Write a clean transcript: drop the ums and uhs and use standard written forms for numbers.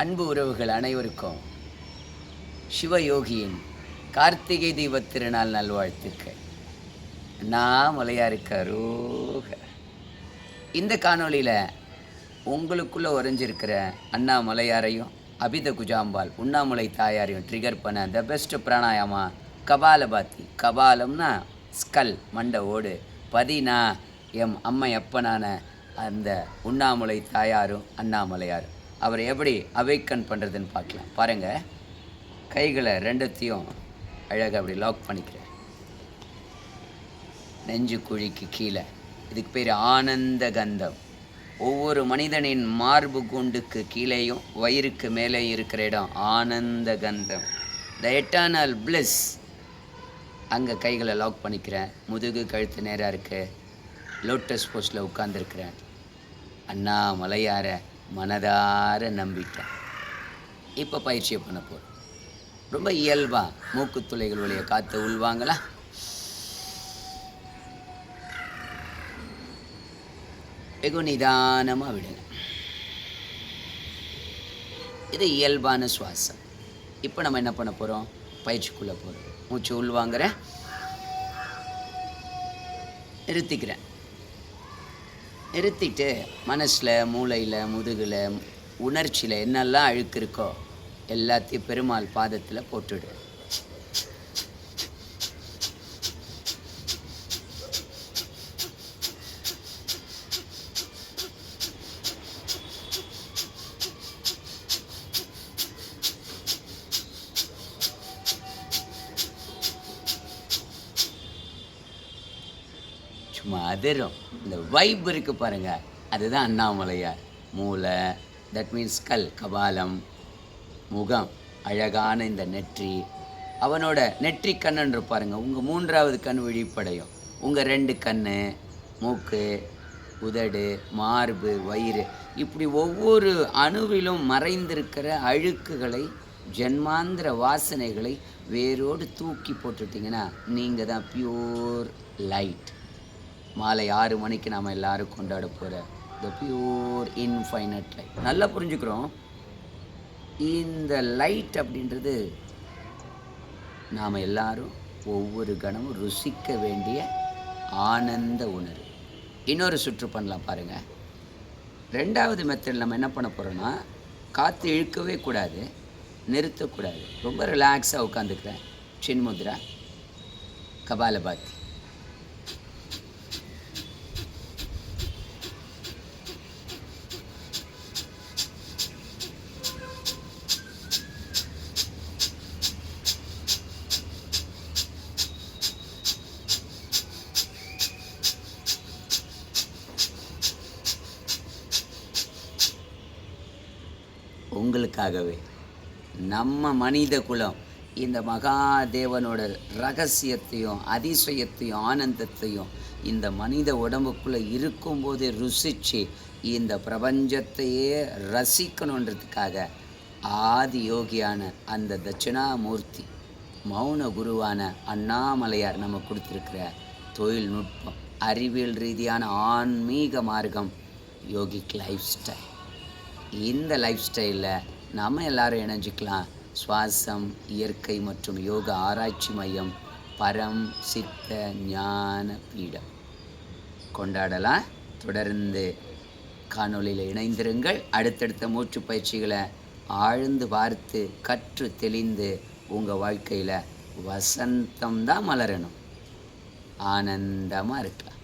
அன்பு உறவுகள் அனைவருக்கும் சிவயோகியின் கார்த்திகை தீபத் திருநாள் நல்வாழ்த்துக்கள். நான் மலையாருக்கு அரோகர். இந்த காணொளியில் உங்களுக்குள்ளே உறைஞ்சிருக்கிற அண்ணாமலையாரையும் அபித குஜாம்பால் உண்ணாமலை தாயாரையும் ட்ரிகர் பண்ண the best pranayama Kapalbhati. கபாலம்னா skull, மண்டை ஓடு. பதினா எம் அம்மை அப்பனான அந்த உண்ணாமலை தாயாரும் அண்ணாமலையாரும் அவரை எப்படி அவேக்கன் பண்ணுறதுன்னு பார்க்கலாம். பாருங்கள், கைகளை ரெண்டுத்தையும் அழகாக அப்படி லாக் பண்ணிக்கிறேன். நெஞ்சு குழிக்கு கீழே. இதுக்கு பேர் ஆனந்த கந்தம். ஒவ்வொரு மனிதனின் மார்பு குண்டுக்கு கீழேயும் வயிறுக்கு மேலே இருக்கிற இடம் ஆனந்த கந்தம், த எட்டர்னல் பிளிஸ். அங்கே கைகளை லாக் பண்ணிக்கிறேன். முதுகு கழுத்து நேராக இருக்கு. லோட்டஸ் போஸ்டில் உட்காந்துருக்கிறேன். அண்ணாமலையார மனதார நம்பிட்டேன். இப்போ பயிற்சியை பண்ண போகிறோம். ரொம்ப இயல்பாக மூக்குத்துளைகள் வழிய காற்று உள்வாங்களா, வெகு நிதானமாக விடுங்க. இது இயல்பான சுவாசம். இப்போ நம்ம என்ன பண்ண போகிறோம்? பயிற்சிக்குள்ளே போகிறோம். மூச்சு உள்வாங்கிற, நிறுத்திக்கிறேன். நிறுத்திட்டு மனசில், மூளையில், முதுகில், உணர்ச்சியில் என்னெல்லாம் அழுக்கு இருக்கோ எல்லாத்தையும் பெருமாள் பாதத்தில் போட்டுடு. சும்மா அதிரும். இந்த வைப் இருக்கு பாருங்க, அதுதான் அண்ணாமலையார். மூளை, தட் மீன்ஸ் ஸ்கல், கபாலம், முகம், அழகான இந்த நெற்றி. அவனோட நெற்றி கண்ணுன்ற பாருங்க, உங்கள் மூன்றாவது கண் விழிப்படையும். உங்கள் 2 கண், மூக்கு, உதடு, மார்பு, வயிறு, இப்படி ஒவ்வொரு அணுவிலும் மறைந்திருக்கிற அழுக்குகளை, ஜென்மாந்திர வாசனைகளை வேரோடு தூக்கி போட்டுட்டிங்கன்னா நீங்கள் தான் பியூர் லைட். மாலை 6 மணிக்கு நாம் எல்லோரும் கொண்டாட போகிற த பியூர் இன்ஃபைனட் லைட். நல்லா புரிஞ்சுக்கிறோம். இந்த லைட் அப்படின்றது நாம் எல்லாரும் ஒவ்வொரு கணமும் ருசிக்க வேண்டிய ஆனந்த உணர்வு. இன்னொரு சுற்று பண்ணலாம் பாருங்கள். 2வது மெத்தட் நம்ம என்ன பண்ண போகிறோன்னா, காற்று இழுக்கவே கூடாது, நிறுத்தக்கூடாது. ரொம்ப ரிலாக்ஸாக உட்காந்துக்கிறேன். சின்முத்ரா, கபாலபாத்தி. உங்களுக்காகவே நம்ம மனித குலம் இந்த மகாதேவனோட ரகசியத்தையும் அதிசயத்தையும் ஆனந்தத்தையும் இந்த மனித உடம்புக்குள்ளே இருக்கும்போதே ருசித்து இந்த பிரபஞ்சத்தையே ரசிக்கணுன்றதுக்காக ஆதி யோகியான அந்த தட்சிணாமூர்த்தி மௌன குருவான அண்ணாமலையார் நம்ம கொடுத்துருக்கிற தொழில்நுட்பம், அறிவியல் ரீதியான ஆன்மீக மார்க்கம், யோகிக் லைஃப் ஸ்டைல். இந்த லைஃப் ஸ்டைலில் நம்ம எல்லாரும் இணைஞ்சிக்கலாம். சுவாசம், இயற்கை மற்றும் யோக ஆராய்ச்சி மையம், பரம் சித்த ஞான பீடம். கொண்டாடலாம். தொடர்ந்து காணொளியில் இணைந்திருங்கள். அடுத்தடுத்த மூச்சு பயிற்சிகளை ஆழ்ந்து பார்த்து கற்று தெளிந்து உங்கள் வாழ்க்கையில் வசந்தம் தான் மலரணும். ஆனந்தமாக இருக்கலாம்.